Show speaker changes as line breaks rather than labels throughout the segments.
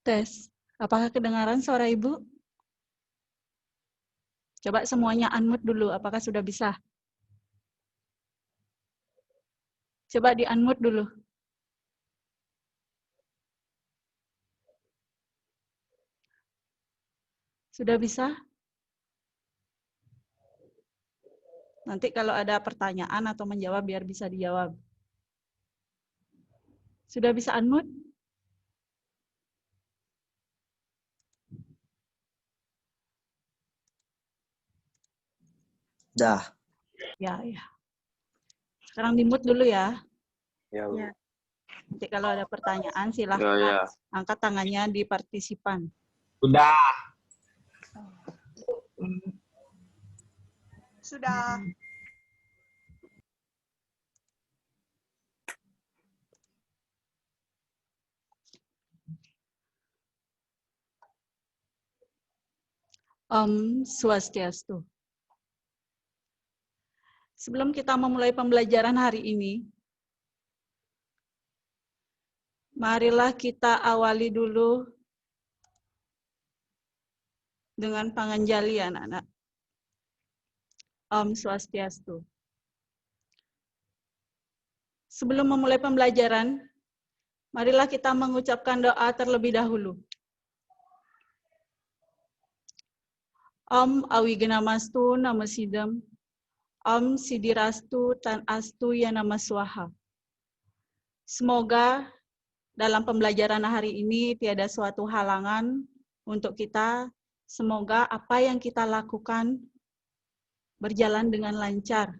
Tes. Apakah kedengaran suara Ibu? Coba semuanya unmute dulu. Apakah sudah bisa? Coba di-unmute dulu. Sudah bisa? Nanti kalau ada pertanyaan atau menjawab biar bisa dijawab. Sudah bisa unmute?
Dah.
Ya. Sekarang di-mute dulu ya.
Ya, Bu.
Nanti kalau ada pertanyaan silahkan angkat tangannya di partisipan.
Sudah.
Sudah.
Om Swastiastu. Sebelum kita memulai pembelajaran hari ini, marilah kita awali dulu dengan panganjali anak-anak. Om Swastiastu. Sebelum memulai pembelajaran, marilah kita mengucapkan doa terlebih dahulu. Om Awigenamastu Namasidam. Om Sidirastu Tan Astu Yanama Swaha. Semoga dalam pembelajaran hari ini tiada suatu halangan untuk kita. Semoga apa yang kita lakukan berjalan dengan lancar.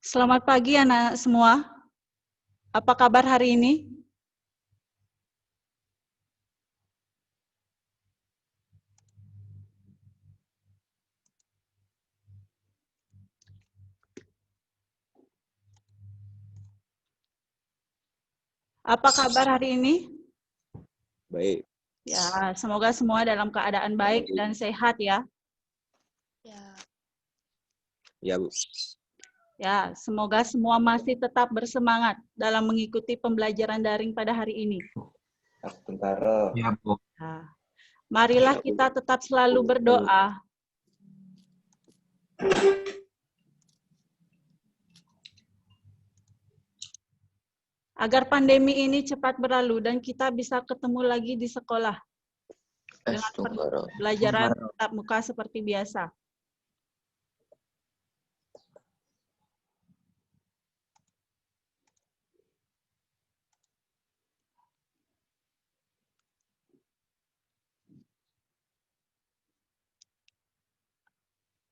Selamat pagi anak semua. Apa kabar hari ini? Apa kabar hari ini?
Baik.
Ya, semoga semua dalam keadaan baik dan sehat ya.
Ya, Bu.
Ya, semoga semua masih tetap bersemangat dalam mengikuti pembelajaran daring pada hari ini.
Tentara.
Ya, Bu.
Nah, marilah kita tetap selalu berdoa. Agar pandemi ini cepat berlalu dan kita bisa ketemu lagi di sekolah. Dengan pelajaran tatap muka seperti biasa.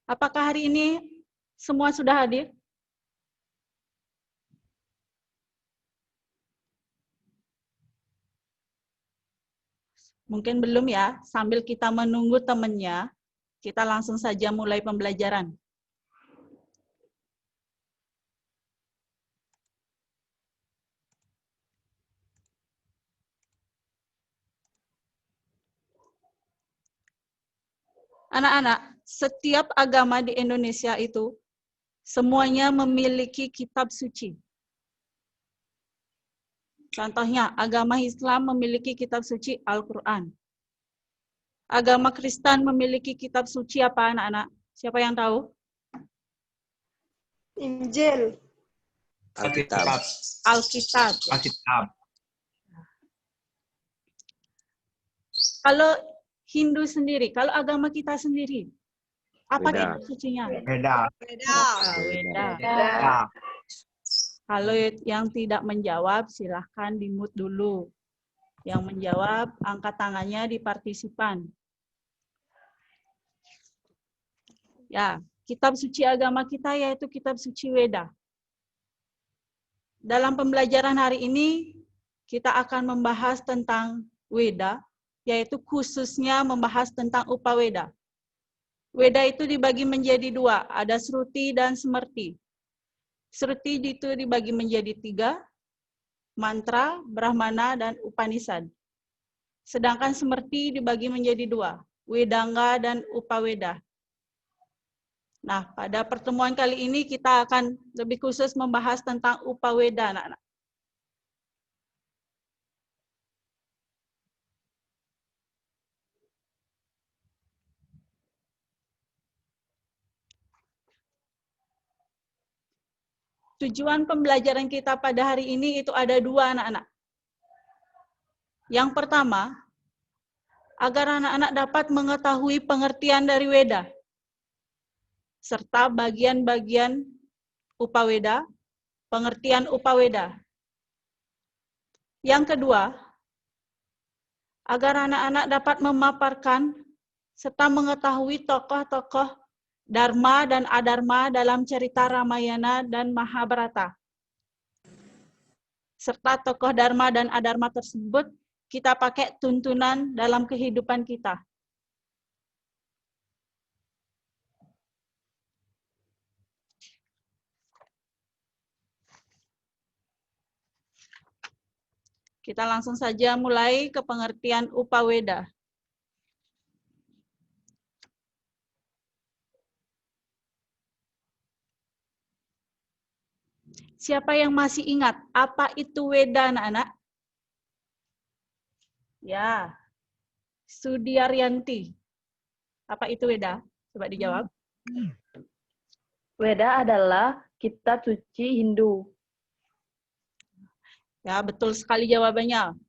Apakah hari ini semua sudah hadir? Mungkin belum ya, sambil kita menunggu temannya, kita langsung saja mulai pembelajaran. Anak-anak, setiap agama di Indonesia itu semuanya memiliki kitab suci. Contohnya, agama Islam memiliki kitab suci Al-Quran. Agama Kristen memiliki kitab suci apa anak-anak? Siapa yang tahu?
Injil.
Alkitab.
Alkitab.
Alkitab.
Kalau Hindu sendiri, kalau agama kita sendiri, apa
Beda.
kitab sucinya?
Beda.
Beda.
Beda. Kalau yang tidak menjawab, silahkan di-mute dulu. Yang menjawab, angkat tangannya di partisipan. Ya, kitab suci agama kita yaitu kitab suci Weda. Dalam pembelajaran hari ini, kita akan membahas tentang Weda, yaitu khususnya membahas tentang Upaweda. Weda itu dibagi menjadi dua, ada Sruti dan Smerti. Sruti itu dibagi menjadi 3, mantra, Brahmana, dan Upanishad. Sedangkan Smerti dibagi menjadi 2, Wedanga dan Upaweda. Nah, pada pertemuan kali ini kita akan lebih khusus membahas tentang Upaweda, anak-anak. Tujuan pembelajaran kita pada hari ini itu ada 2, anak-anak. Yang pertama, agar anak-anak dapat mengetahui pengertian dari Weda, serta bagian-bagian Upaweda, pengertian Upaweda. Yang kedua, agar anak-anak dapat memaparkan serta mengetahui tokoh-tokoh Dharma dan Adharma dalam cerita Ramayana dan Mahabharata. Serta tokoh Dharma dan Adharma tersebut kita pakai tuntunan dalam kehidupan kita. Kita langsung saja mulai ke pengertian Upaweda. Siapa yang masih ingat apa itu Weda, anak-anak? Ya, Sudiaryanti. Apa itu Weda? Coba dijawab.
Weda adalah kitab suci Hindu.
Ya, betul sekali jawabannya.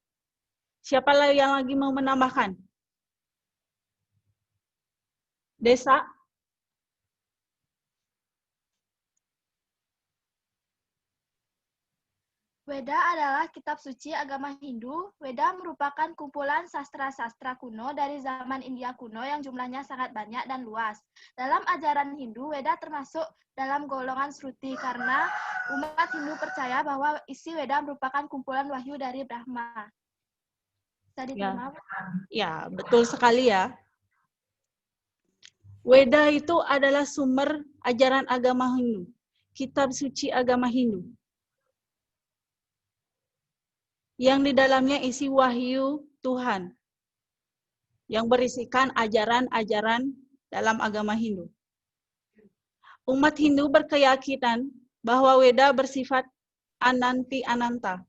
Siapa yang lagi mau menambahkan? Desa?
Weda adalah kitab suci agama Hindu. Weda merupakan kumpulan sastra-sastra kuno dari zaman India kuno yang jumlahnya sangat banyak dan luas. Dalam ajaran Hindu, Weda termasuk dalam golongan Sruti karena umat Hindu percaya bahwa isi Weda merupakan kumpulan wahyu dari Brahma. Bisa diterima?
Ya, betul sekali ya. Weda itu adalah sumber ajaran agama Hindu, kitab suci agama Hindu, yang di dalamnya isi wahyu Tuhan, yang berisikan ajaran-ajaran dalam agama Hindu. Umat Hindu berkeyakinan bahwa Weda bersifat ananti-ananta,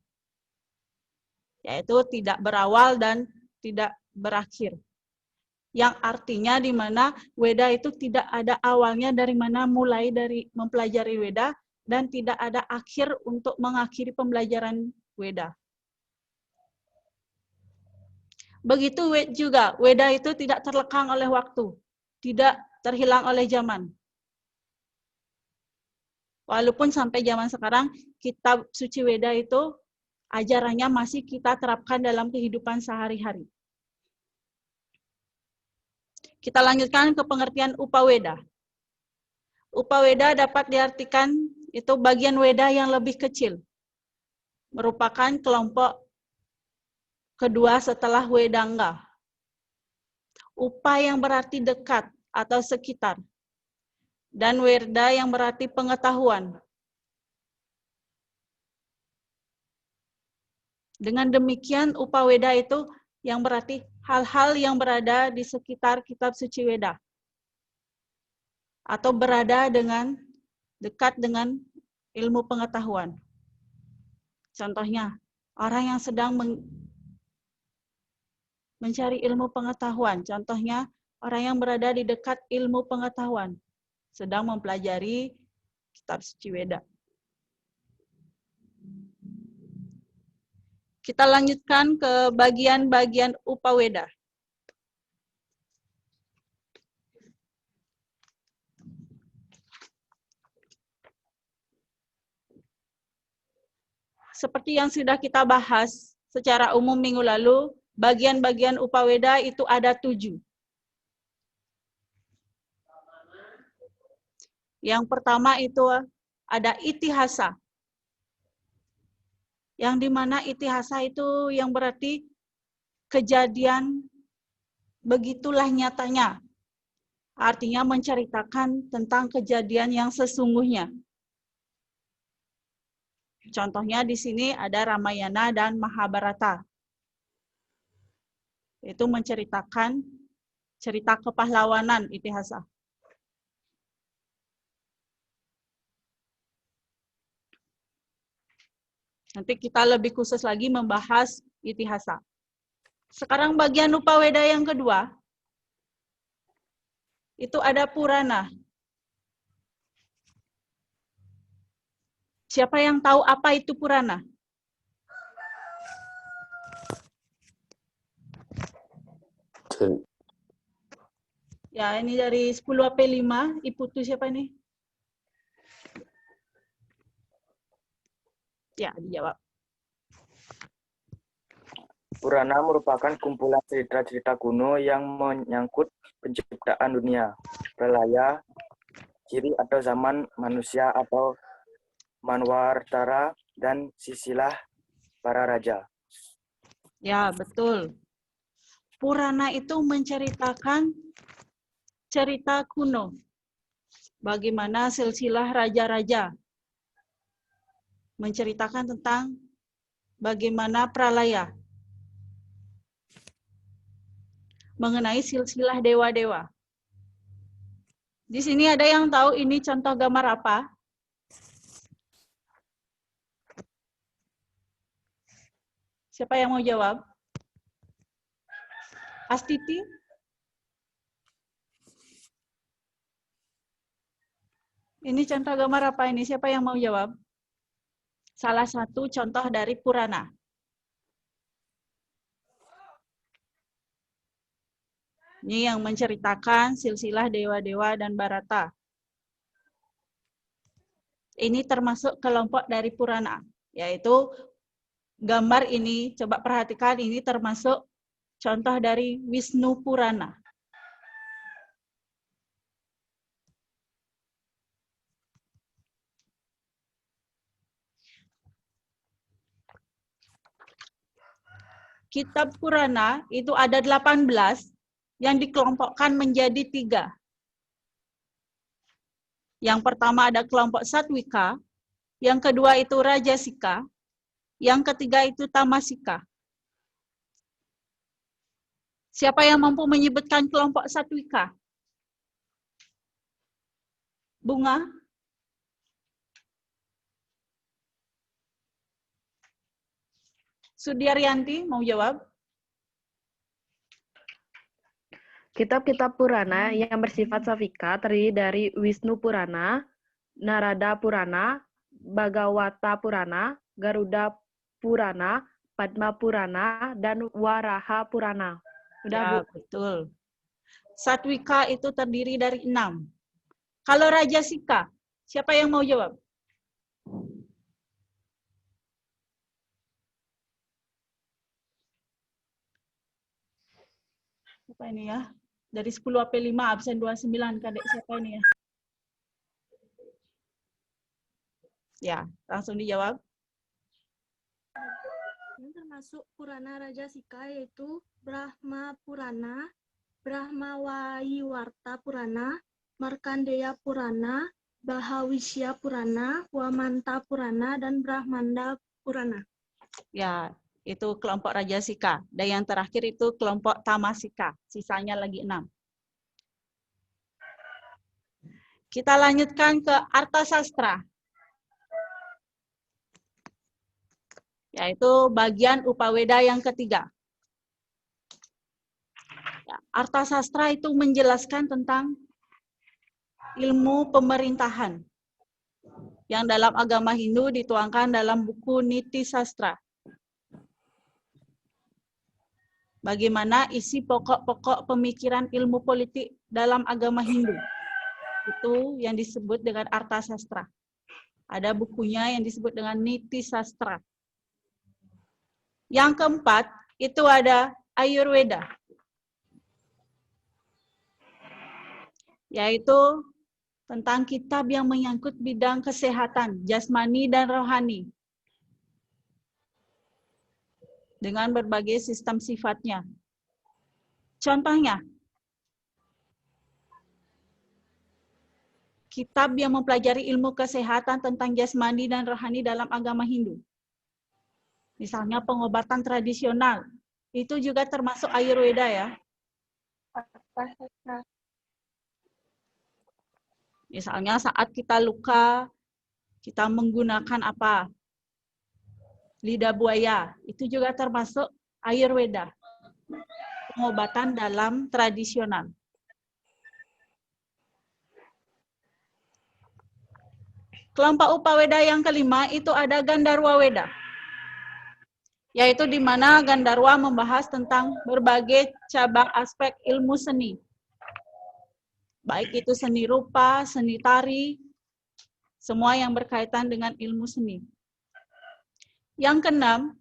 yaitu tidak berawal dan tidak berakhir. Yang artinya di mana Weda itu tidak ada awalnya dari mana mulai dari mempelajari Weda, dan tidak ada akhir untuk mengakhiri pembelajaran Weda. Begitu juga, Weda itu tidak terlekang oleh waktu, tidak terhilang oleh zaman. Walaupun sampai zaman sekarang, kitab suci Weda itu ajarannya masih kita terapkan dalam kehidupan sehari-hari. Kita lanjutkan ke pengertian Upaweda. Upaweda dapat diartikan itu bagian Weda yang lebih kecil, merupakan kelompok kedua setelah Wedanga. Upa yang berarti dekat atau sekitar. Dan Werda yang berarti pengetahuan. Dengan demikian Upaweda itu yang berarti hal-hal yang berada di sekitar kitab suci Weda. Atau berada dekat dengan ilmu pengetahuan. Contohnya, orang yang sedang mencari ilmu pengetahuan. Contohnya, orang yang berada di dekat ilmu pengetahuan, sedang mempelajari kitab suci Weda. Kita lanjutkan ke bagian-bagian Upaweda. Seperti yang sudah kita bahas secara umum minggu lalu, bagian-bagian Upaweda itu ada 7. Yang pertama itu ada itihasa. Yang dimana itihasa itu yang berarti kejadian begitulah nyatanya. Artinya menceritakan tentang kejadian yang sesungguhnya. Contohnya di sini ada Ramayana dan Mahabharata. Itu menceritakan cerita kepahlawanan itihasa. Nanti kita lebih khusus lagi membahas itihasa. Sekarang bagian Upaweda yang kedua, itu ada Purana. Siapa yang tahu apa itu Purana? Ya, ini dari 10 AP5, Iputu siapa ini? Ya, dijawab.
Purana merupakan kumpulan cerita-cerita kuno yang menyangkut penciptaan dunia, pralaya, ciri atau zaman manusia atau manwartara, dan silsilah para raja.
Ya, betul. Purana itu menceritakan cerita kuno. Bagaimana silsilah raja-raja. Menceritakan tentang bagaimana pralaya. Mengenai silsilah dewa-dewa. Di sini ada yang tahu ini contoh gambar apa? Siapa yang mau jawab? Astiti? Ini contoh gambar apa ini? Siapa yang mau jawab? Salah satu contoh dari Purana. Ini yang menceritakan silsilah dewa-dewa dan Barata. Ini termasuk kelompok dari Purana, yaitu gambar ini, coba perhatikan, ini termasuk contoh dari Wisnu Purana. Kitab Purana itu ada 18 yang dikelompokkan menjadi 3. Yang pertama ada kelompok Satwika, yang kedua itu Rajasika, yang ketiga itu Tamasika. Siapa yang mampu menyebutkan kelompok Satwika? Bunga? Sudiaryanti mau jawab?
Kitab-kitab Purana yang bersifat Satwika terdiri dari Wisnu Purana, Narada Purana, Bhagawata Purana, Garuda Purana, Padma Purana, dan Waraha Purana. Udah,
Ya,
Bu?
betul. Satwika itu terdiri dari 6. Kalau Rajasika, siapa yang mau jawab? Siapa ini ya? Dari 10 AP5, absen 29, Kadek siapa ini ya? Ya, langsung dijawab.
Yang termasuk Purana Rajasika yaitu Brahma Purana, Brahmawaiwarta Purana, Markandeya Purana, Bahawisya Purana, Wamanta Purana, dan Brahmanda Purana.
Ya, itu kelompok Rajasika. Dan yang terakhir itu kelompok Tamasika. Sisanya lagi 6. Kita lanjutkan ke Arthasastra. Yaitu bagian Upaweda yang ketiga. Ya, Arthasastra itu menjelaskan tentang ilmu pemerintahan yang dalam agama Hindu dituangkan dalam buku Niti Sastra. Bagaimana isi pokok-pokok pemikiran ilmu politik dalam agama Hindu. Itu yang disebut dengan Arthasastra. Ada bukunya yang disebut dengan Niti Sastra. Yang keempat, itu ada Ayurveda. Yaitu tentang kitab yang menyangkut bidang kesehatan, jasmani dan rohani. Dengan berbagai sistem sifatnya. Contohnya, kitab yang mempelajari ilmu kesehatan tentang jasmani dan rohani dalam agama Hindu. Misalnya pengobatan tradisional, itu juga termasuk Ayurveda ya. Misalnya saat kita luka, kita menggunakan apa? Lidah buaya, itu juga termasuk Ayurveda. Pengobatan dalam tradisional. Kelompok Upaweda yang kelima itu ada Gandharwa Weda. Yaitu di mana Gandharwa membahas tentang berbagai cabang aspek ilmu seni. Baik itu seni rupa, seni tari, semua yang berkaitan dengan ilmu seni. Yang keenam,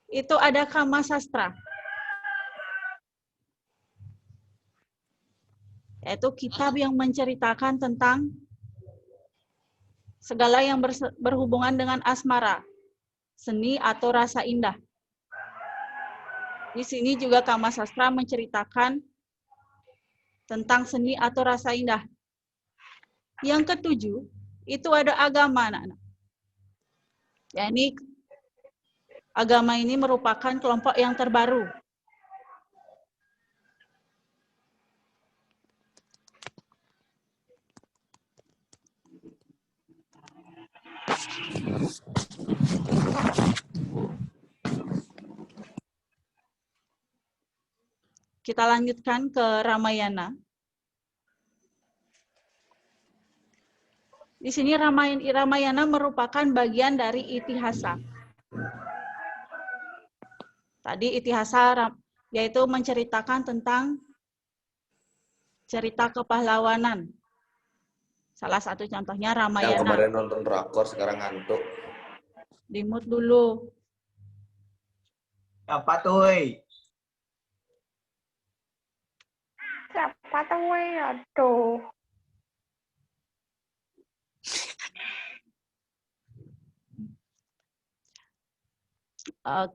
itu ada Kama Sastra. Yaitu kitab yang menceritakan tentang segala yang berhubungan dengan asmara, seni atau rasa indah. Di sini juga Kama Sastra menceritakan tentang seni atau rasa indah. Yang ketujuh, itu ada agama, anak-anak. Ya, ini agama ini merupakan kelompok yang terbaru. Kita lanjutkan ke Ramayana. Di sini Ramayana merupakan bagian dari Itihasa. Tadi Itihasa yaitu menceritakan tentang cerita kepahlawanan. Salah satu contohnya Ramayana.
Yang kemarin nonton drakor sekarang ngantuk.
Di-mute dulu.
Apa tuh?
Siapa tuh? Aduh.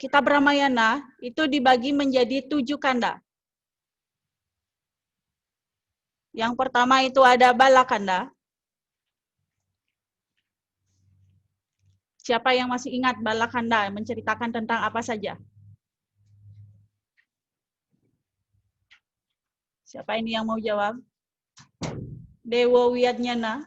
Kitab Ramayana itu dibagi menjadi 7 kanda. Yang pertama itu ada Balakanda. Siapa yang masih ingat Balakanda menceritakan tentang apa saja? Siapa ini yang mau jawab? Dewa Wiyadnyana.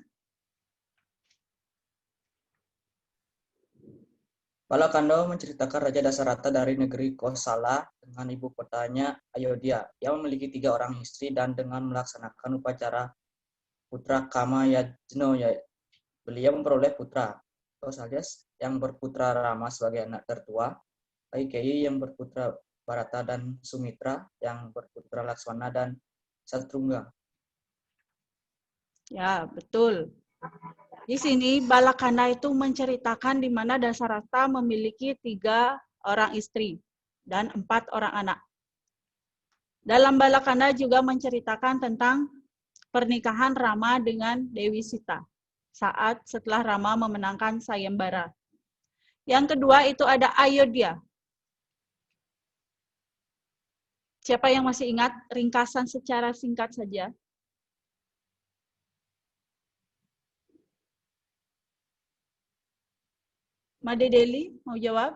Balakanda menceritakan Raja Dasarata dari negeri Kosala dengan ibu kotanya Ayodhya yang memiliki 3 orang istri dan dengan melaksanakan upacara putra Kama Yajna. Beliau memperoleh putra Kausalya yang berputra Rama sebagai anak tertua, Kaikeyi yang berputra Bharata dan Sumitra yang berputra Laksmana dan Satrungga.
Ya, betul. Di sini Balakanda itu menceritakan di mana Dasarata memiliki 3 orang istri dan 4 orang anak. Dalam Balakanda juga menceritakan tentang pernikahan Rama dengan Dewi Sita saat setelah Rama memenangkan Sayembara. Yang kedua itu ada Ayodhya. Siapa yang masih ingat ringkasan secara singkat saja? Made Deli, mau jawab?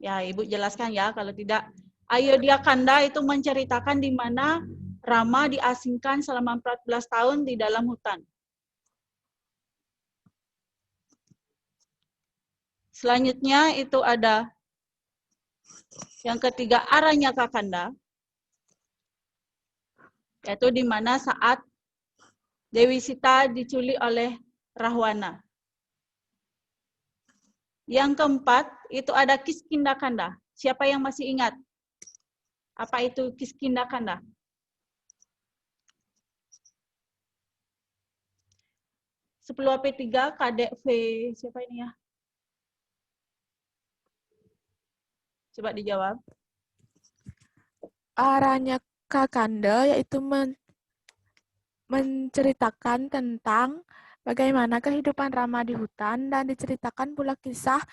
Ya, Ibu jelaskan ya, kalau tidak. Ayodhya Kanda itu menceritakan di mana Rama diasingkan selama 14 tahun di dalam hutan. Selanjutnya itu ada yang ketiga Aranyaka Kanda, yaitu di mana saat Dewi Sita diculik oleh Rahwana. Yang keempat itu ada Kiskinda Kanda. Siapa yang masih ingat? Apa itu Kiskinda Kanda? Sepuluh AP3 Kadek V. Siapa ini ya? Coba dijawab.
Aranyaka Kanda yaitu menceritakan tentang
bagaimana kehidupan Rama di hutan, dan diceritakan pula kisah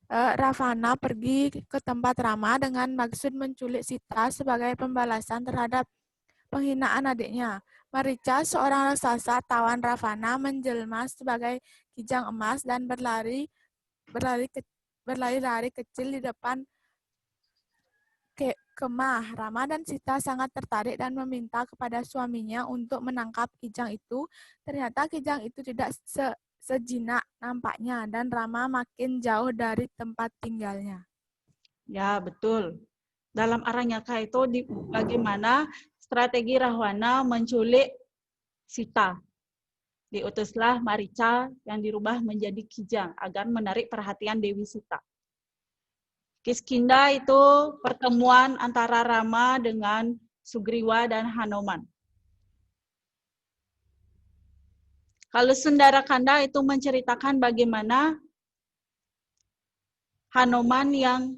Ravana pergi ke tempat Rama dengan maksud menculik Sita sebagai pembalasan terhadap penghinaan adiknya. Marica, seorang raksasa tawan Ravana, menjelma sebagai kijang emas dan berlari-lari kecil di depan kemah. Rama dan Sita sangat tertarik dan meminta kepada suaminya untuk menangkap kijang itu. Ternyata kijang itu tidak sejinak nampaknya, dan Rama makin jauh dari tempat tinggalnya.
Ya, betul. Dalam Aranyaka itu bagaimana strategi Rahwana menculik Sita. Diutuslah Marica yang dirubah menjadi kijang agar menarik perhatian Dewi Sita. Kiskindha itu pertemuan antara Rama dengan Sugriwa dan Hanuman. Kalau Sundarakanda itu menceritakan bagaimana Hanuman yang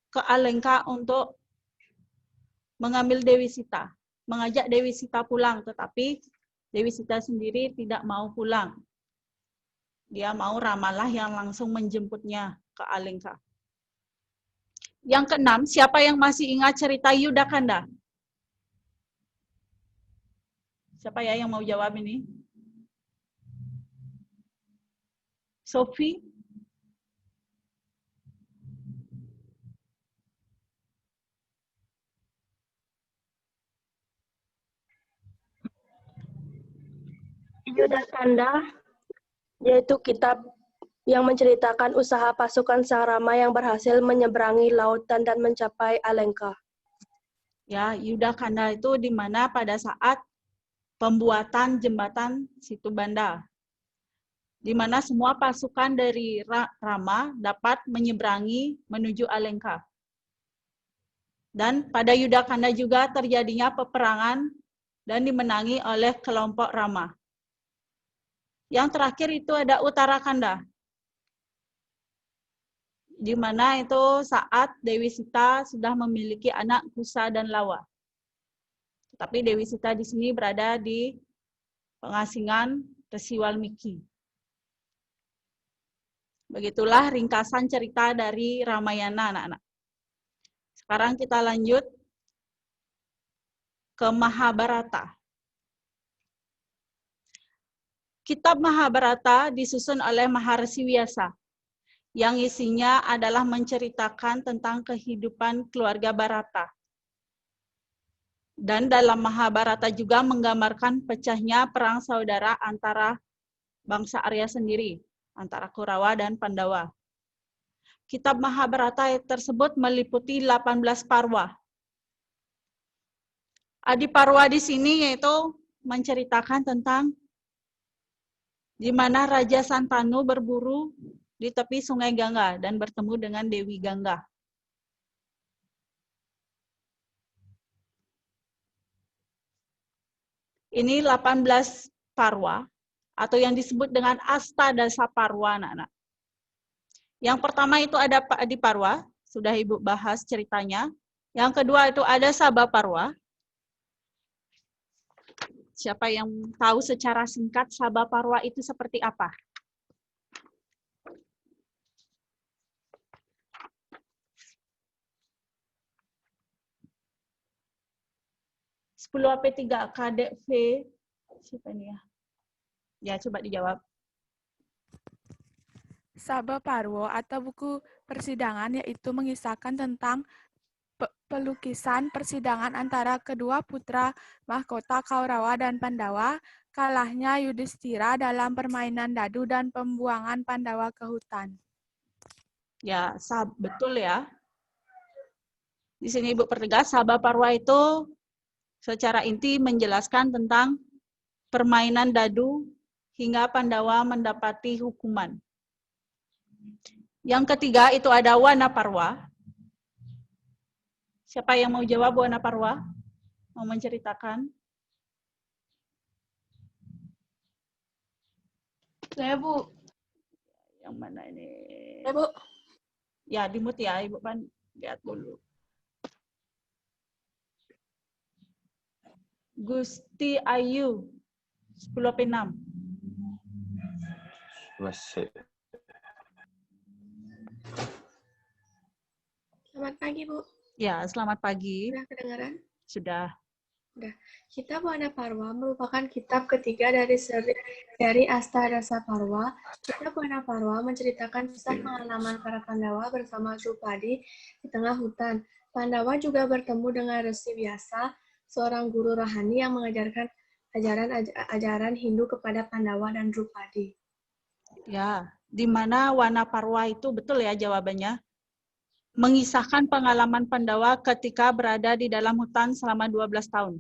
ke Alengka untuk mengambil Dewi Sita, mengajak Dewi Sita pulang, tetapi Dewi Sita sendiri tidak mau pulang. Dia mau Ramalah yang langsung menjemputnya ke Alengka. Yang keenam, siapa yang masih ingat cerita Yudakanda? Siapa ya yang mau jawab ini? Sophie?
Yudakanda yaitu kitab yang menceritakan usaha pasukan Sang Rama yang berhasil menyeberangi lautan dan mencapai Alengka.
Ya, Yudakanda itu di mana pada saat pembuatan jembatan Situbanda, di mana semua pasukan dari Rama dapat menyeberangi menuju Alengka. Dan pada Yudakanda juga terjadinya peperangan dan dimenangi oleh kelompok Rama. Yang terakhir itu ada Uttarakanda, di mana itu saat Dewi Sita sudah memiliki anak Kusa dan Lawa. Tapi Dewi Sita di sini berada di pengasingan Resi Walmiki. Begitulah ringkasan cerita dari Ramayana, anak-anak. Sekarang kita lanjut ke Mahabharata. Kitab Mahabharata disusun oleh Maharsi Vyasa, yang isinya adalah menceritakan tentang kehidupan keluarga Bharata. Dan dalam Mahabharata juga menggambarkan pecahnya perang saudara antara bangsa Arya sendiri, antara Kurawa dan Pandawa. Kitab Mahabharata tersebut meliputi 18 parwa. Adi parwa di sini yaitu menceritakan tentang di mana Raja Santanu berburu di tepi Sungai Gangga dan bertemu dengan Dewi Gangga. Ini 18 parwa atau yang disebut dengan Astadasa Parwa, anak-anak. Yang pertama itu ada Adi Parwa, sudah Ibu bahas ceritanya. Yang kedua itu ada Sabha Parwa. Siapa yang tahu secara singkat Sabha Parwa itu seperti apa? AP3 KDV, siapa ini ya? Ya, coba dijawab.
Sabha Parwo atau buku persidangan yaitu mengisahkan tentang pelukisan persidangan antara kedua putra mahkota Kaurawa dan Pandawa, kalahnya Yudhistira dalam permainan dadu dan pembuangan Pandawa ke hutan.
Ya, betul ya. Di sini Ibu pertegas, Sabha Parwa itu secara inti menjelaskan tentang permainan dadu hingga Pandawa mendapati hukuman. Yang ketiga itu ada Wana Parwa. Siapa yang mau jawab Wana Parwa? Mau menceritakan?
Saya, Bu.
Yang mana ini?
Saya, Bu.
Ya, dimut ya, Ibu Pan. Lihat dulu. Gusti Ayu, 10 AP6.
Masih.
Selamat pagi, Bu.
Ya, selamat pagi.
Sudah kedengaran?
Sudah.
Kitab Wanaparwa merupakan kitab ketiga dari Astadasa Parwa. Kitab Wanaparwa menceritakan kisah pengalaman para Pandawa bersama Drupadi di tengah hutan. Pandawa juga bertemu dengan Resi Vyasa, seorang guru rohani yang mengajarkan ajaran Hindu kepada Pandawa dan Drupadi.
Ya, di mana Wanaparwa itu betul ya jawabannya. Mengisahkan pengalaman Pandawa ketika berada di dalam hutan selama 12 tahun.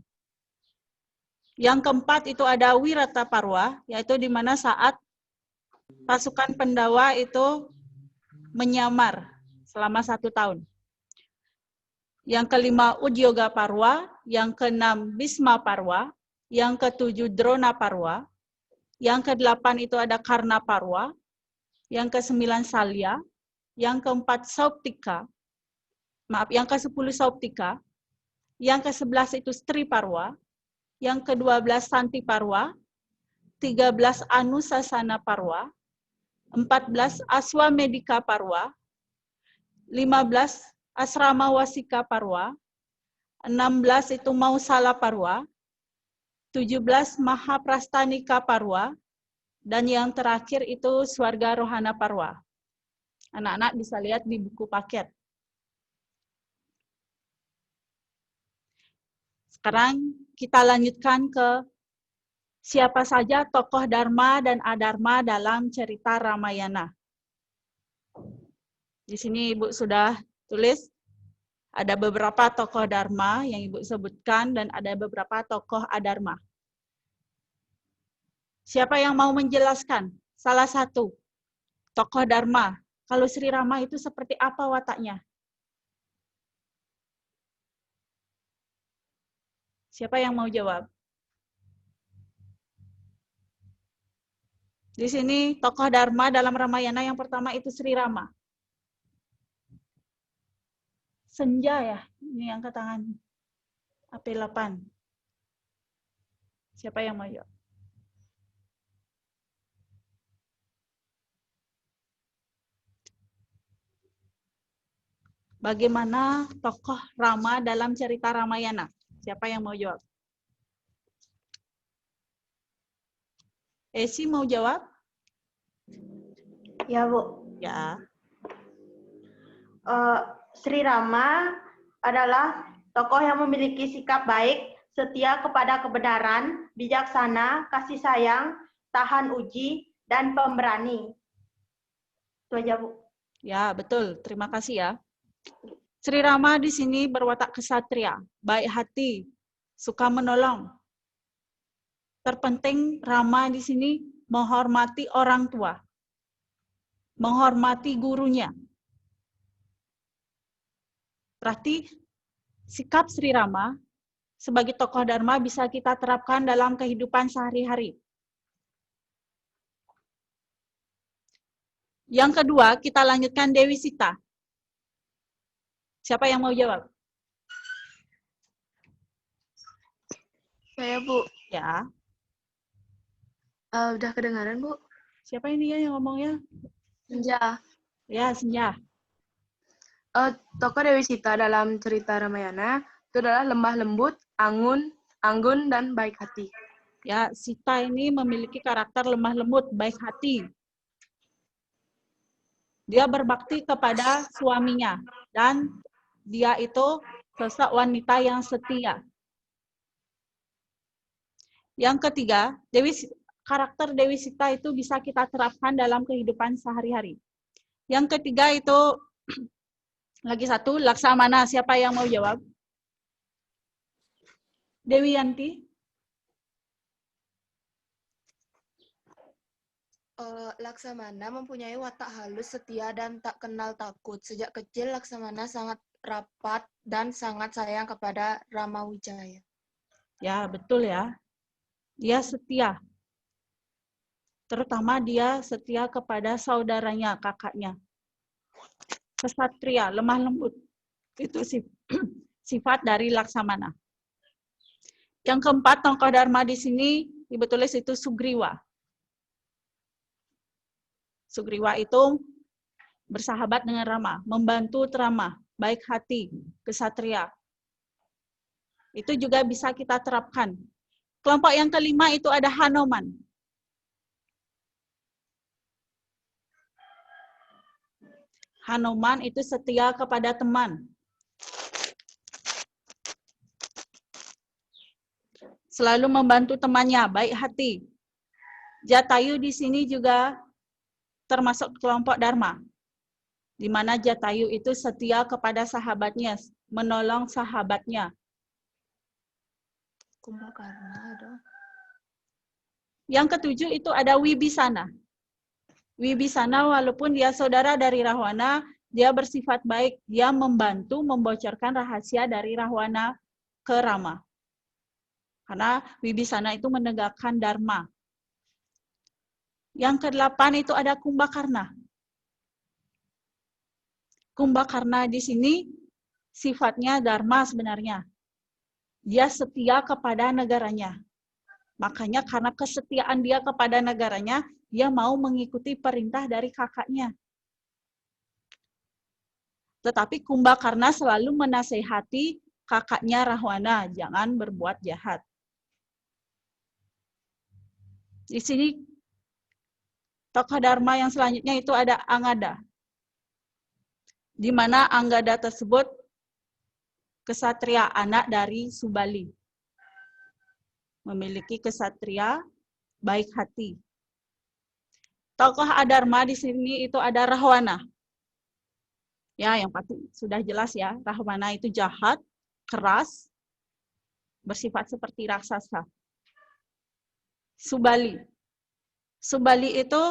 Yang keempat itu ada Wirataparwa, yaitu di mana saat pasukan Pandawa itu menyamar selama 1 tahun. Yang kelima Udyogaparwa, yang keenam Bhismaparwa, yang ketujuh Dronaparwa, yang kedelapan itu ada Karnaparwa, yang kesembilan Salya, yang keempat Sauptika, yang ke-10 Sauptika, yang ke-11 itu Striparwa, yang ke-12 Santiparwa, 13 Anusasana Parwa, 14 Aswamedika Parwa, 15 Asrama Wasika Parwa, 16 itu Mausala Parwa, 17 Mahaprastanika Parwa, dan yang terakhir itu Swarga Rohana Parwa. Anak-anak bisa lihat di buku paket. Sekarang kita lanjutkan ke siapa saja tokoh Dharma dan Adharma dalam cerita Ramayana. Di sini Ibu sudah tulis, ada beberapa tokoh Dharma yang Ibu sebutkan dan ada beberapa tokoh Adharma. Siapa yang mau menjelaskan salah satu tokoh Dharma? Kalau Sri Rama itu seperti apa wataknya? Siapa yang mau jawab? Di sini tokoh Dharma dalam Ramayana yang pertama itu Sri Rama. Senja ya, ini angkat tangan. AP8. Siapa yang mau jawab? Bagaimana tokoh Rama dalam cerita Ramayana? Siapa yang mau jawab? Esi mau jawab?
Ya, Bu.
Ya.
Sri Rama adalah tokoh yang memiliki sikap baik, setia kepada kebenaran, bijaksana, kasih sayang, tahan uji, dan pemberani. Itu aja, Bu.
Ya, betul. Terima kasih ya. Sri Rama di sini berwatak kesatria, baik hati, suka menolong. Terpenting Rama di sini menghormati orang tua, menghormati gurunya. Berarti sikap Sri Rama sebagai tokoh Dharma bisa kita terapkan dalam kehidupan sehari-hari. Yang kedua, kita lanjutkan Dewi Sita. Siapa yang mau jawab?
Saya, Bu.
Ya.
Udah kedengaran, Bu?
Siapa ini ya yang ngomongnya?
Senja.
Ya, Senja.
Tokoh Dewi Sita dalam cerita Ramayana itu adalah lemah lembut, anggun, dan baik hati.
Ya, Sita ini memiliki karakter lemah lembut, baik hati. Dia berbakti kepada suaminya dan dia itu sosok wanita yang setia. Yang ketiga, karakter Dewi Sita itu bisa kita terapkan dalam kehidupan sehari-hari. Yang ketiga itu, lagi satu, Laksamana. Siapa yang mau jawab? Dewi Yanti?
Laksamana mempunyai watak halus, setia, dan tak kenal takut. Sejak kecil, Laksamana sangat rapat dan sangat sayang kepada Ramawijaya.
Ya, betul ya. Dia setia. Terutama dia setia kepada saudaranya, kakaknya. Kesatria, lemah lembut. Itu sifat dari Laksamana. Yang keempat, tokoh Dharma di sini Ibu tulis itu Sugriwa. Sugriwa itu bersahabat dengan Rama, membantu Rama, baik hati, kesatria. Itu juga bisa kita terapkan. Kelompok yang kelima itu ada Hanuman. Hanuman itu setia kepada teman. Selalu membantu temannya, baik hati. Jatayu di sini juga termasuk kelompok Dharma, di mana Jatayu itu setia kepada sahabatnya, menolong sahabatnya.
Kumbakarna ada.
Yang ketujuh itu ada Wibisana. Wibisana walaupun dia saudara dari Rahwana, dia bersifat baik, dia membantu membocorkan rahasia dari Rahwana ke Rama. Karena Wibisana itu menegakkan Dharma. Yang kedelapan itu ada Kumbakarna. Kumbakarna di sini sifatnya Dharma sebenarnya. Dia setia kepada negaranya. Makanya karena kesetiaan dia kepada negaranya, dia mau mengikuti perintah dari kakaknya. Tetapi Kumbakarna selalu menasehati kakaknya Rahwana, jangan berbuat jahat. Di sini tokoh Dharma yang selanjutnya itu ada Angada. Di mana Angada tersebut kesatria anak dari Subali. Memiliki kesatria baik hati. Tokoh Adharma di sini itu ada Rahwana. Ya, yang pasti sudah jelas ya, Rahwana itu jahat, keras, bersifat seperti raksasa. Subali. Subali itu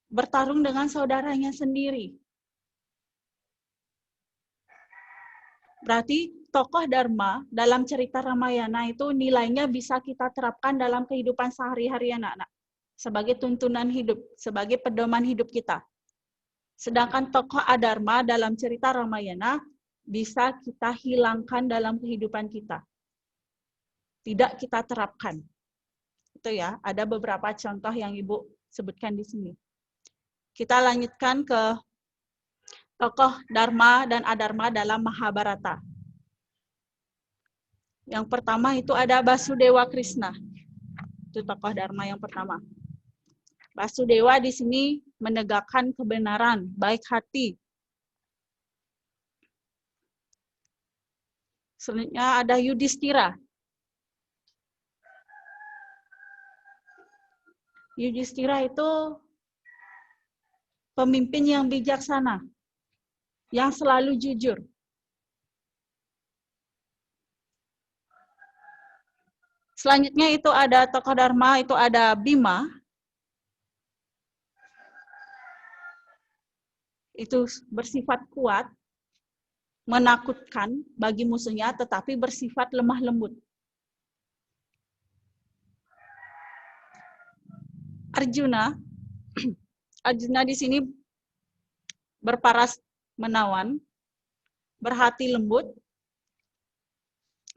bertarung dengan saudaranya sendiri. Berarti tokoh Dharma dalam cerita Ramayana itu nilainya bisa kita terapkan dalam kehidupan sehari-hari anak-anak. Sebagai tuntunan hidup, sebagai pedoman hidup kita. Sedangkan tokoh Adharma dalam cerita Ramayana bisa kita hilangkan dalam kehidupan kita. Tidak kita terapkan. Itu ya, ada beberapa contoh yang Ibu sebutkan di sini. Kita lanjutkan ke tokoh Dharma dan Adharma dalam Mahabharata. Yang pertama itu ada Basudewa Krishna. Itu tokoh Dharma yang pertama. Basudewa di sini menegakkan kebenaran, baik hati. Selanjutnya ada Yudhistira. Yudhistira itu pemimpin yang bijaksana, yang selalu jujur. Selanjutnya itu ada tokoh Dharma, itu ada Bima. Itu bersifat kuat, menakutkan bagi musuhnya, tetapi bersifat lemah lembut. Arjuna, Arjuna di sini berparas menawan, berhati lembut,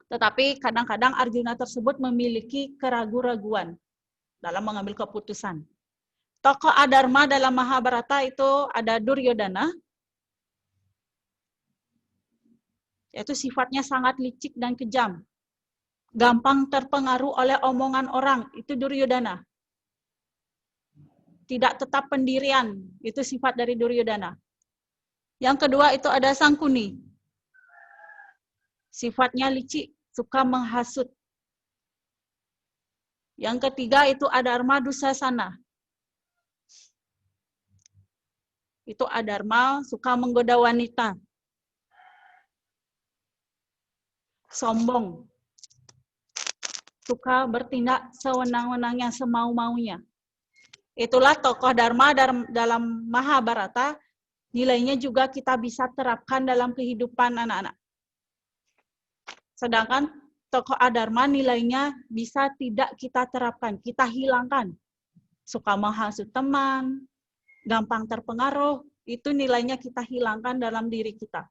tetapi kadang-kadang Arjuna tersebut memiliki keraguan-raguan dalam mengambil keputusan. Tokoh Adharma dalam Mahabharata itu ada Duryodhana, yaitu sifatnya sangat licik dan kejam, gampang terpengaruh oleh omongan orang, itu Duryodhana. Tidak tetap pendirian, itu sifat dari Duryodhana. Yang kedua itu ada Sangkuni. Sifatnya licik, suka menghasut. Yang ketiga itu Adharma Dusasana. Itu Adharma suka menggoda wanita. Sombong. Suka bertindak sewenang-wenangnya, semau-maunya. Itulah tokoh Dharma dalam Mahabharata, nilainya juga kita bisa terapkan dalam kehidupan anak-anak. Sedangkan tokoh Adharma nilainya bisa tidak kita terapkan, kita hilangkan. Suka menghasut teman, gampang terpengaruh, itu nilainya kita hilangkan dalam diri kita.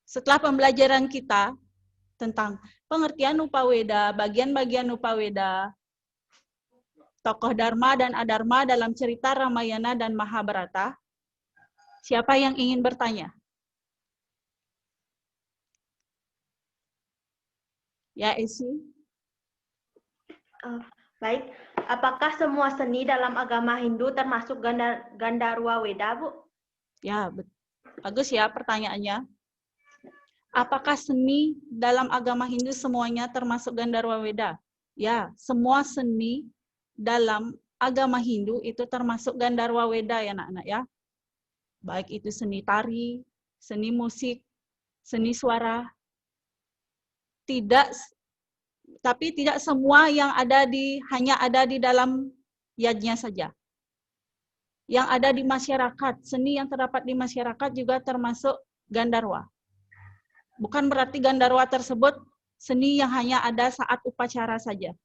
Setelah pembelajaran kita, tentang pengertian Upaweda, bagian-bagian Upaweda, tokoh Dharma dan Adharma dalam cerita Ramayana dan Mahabharata. Siapa yang ingin bertanya? Ya, Esi.
Baik, apakah semua seni dalam agama Hindu termasuk Gandharwa Weda, Bu?
Ya, bagus ya pertanyaannya. Apakah seni dalam agama Hindu semuanya termasuk Gandharwa Weda? Ya, semua seni dalam agama Hindu itu termasuk Gandharwa Weda ya anak-anak ya. Baik itu seni tari, seni musik, seni suara. Tapi tidak semua yang hanya ada di dalam yajnya saja. Yang ada di masyarakat, seni yang terdapat di masyarakat juga termasuk Gandharwa. Bukan berarti Gandharwa tersebut seni yang hanya ada saat upacara saja.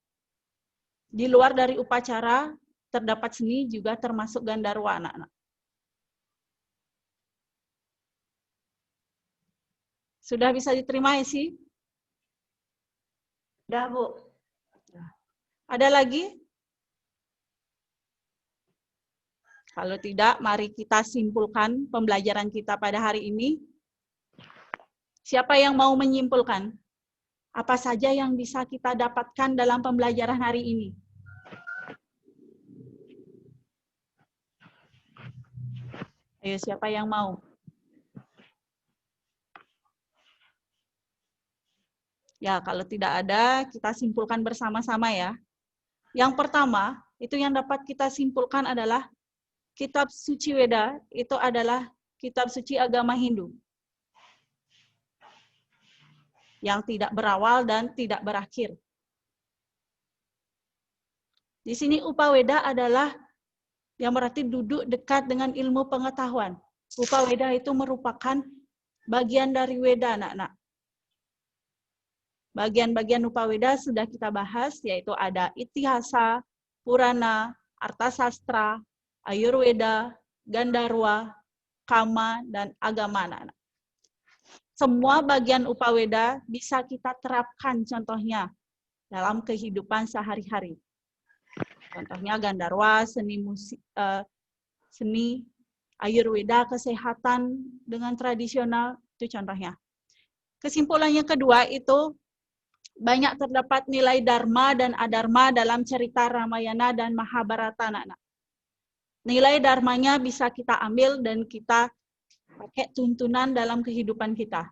Di luar dari upacara, terdapat seni juga termasuk Gandharwa, anak-anak. Sudah bisa diterima, Esi?
Sudah, Bu.
Ada lagi? Kalau tidak, mari kita simpulkan pembelajaran kita pada hari ini. Siapa yang mau menyimpulkan? Apa saja yang bisa kita dapatkan dalam pembelajaran hari ini? Ayo, siapa yang mau? Ya, kalau tidak ada, kita simpulkan bersama-sama ya. Yang pertama, itu yang dapat kita simpulkan adalah Kitab Suci Weda itu adalah kitab suci agama Hindu. Yang tidak berawal dan tidak berakhir. Di sini Upaweda adalah yang berarti duduk dekat dengan ilmu pengetahuan. Upaweda itu merupakan bagian dari Weda, anak-anak. Bagian-bagian Upaweda sudah kita bahas, yaitu ada Itihasa, Purana, Artasastra, Ayurveda, Gandharwa, Kama, dan Agama, anak-anak. Semua bagian Upaweda bisa kita terapkan contohnya dalam kehidupan sehari-hari. Contohnya Gandharwa, seni musik, seni Ayurveda, kesehatan dengan tradisional, itu contohnya. Kesimpulannya kedua itu banyak terdapat nilai Dharma dan Adharma dalam cerita Ramayana dan Mahabharata, anak-anak. Nilai Dharmanya bisa kita ambil dan kita pakai tuntunan dalam kehidupan kita.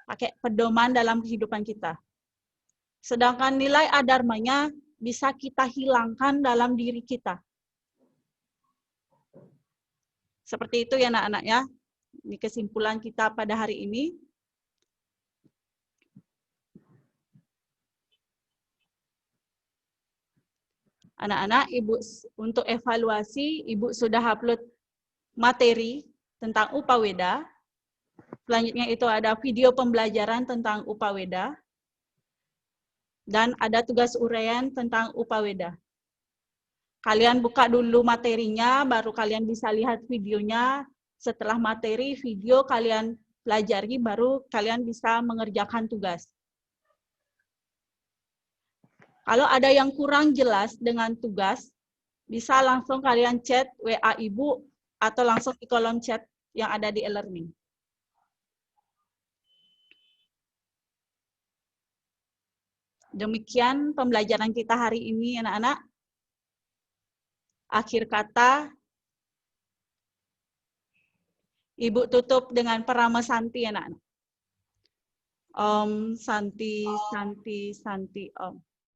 Pakai pedoman dalam kehidupan kita. Sedangkan nilai adharmanya bisa kita hilangkan dalam diri kita. Seperti itu ya anak-anak ya. Ini kesimpulan kita pada hari ini. Anak-anak, Ibu untuk evaluasi, Ibu sudah upload materi tentang Upaweda. Selanjutnya itu ada video pembelajaran tentang Upaweda. Dan ada tugas uraian tentang Upaweda. Kalian buka dulu materinya, baru kalian bisa lihat videonya. Setelah materi, video kalian pelajari, baru kalian bisa mengerjakan tugas. Kalau ada yang kurang jelas dengan tugas, bisa langsung kalian chat WA Ibu atau langsung di kolom chat yang ada di e-learning. Demikian pembelajaran kita hari ini, anak-anak. Akhir kata, Ibu tutup dengan Parama Santi, anak-anak. Om Santi, Santi, Santi, Om.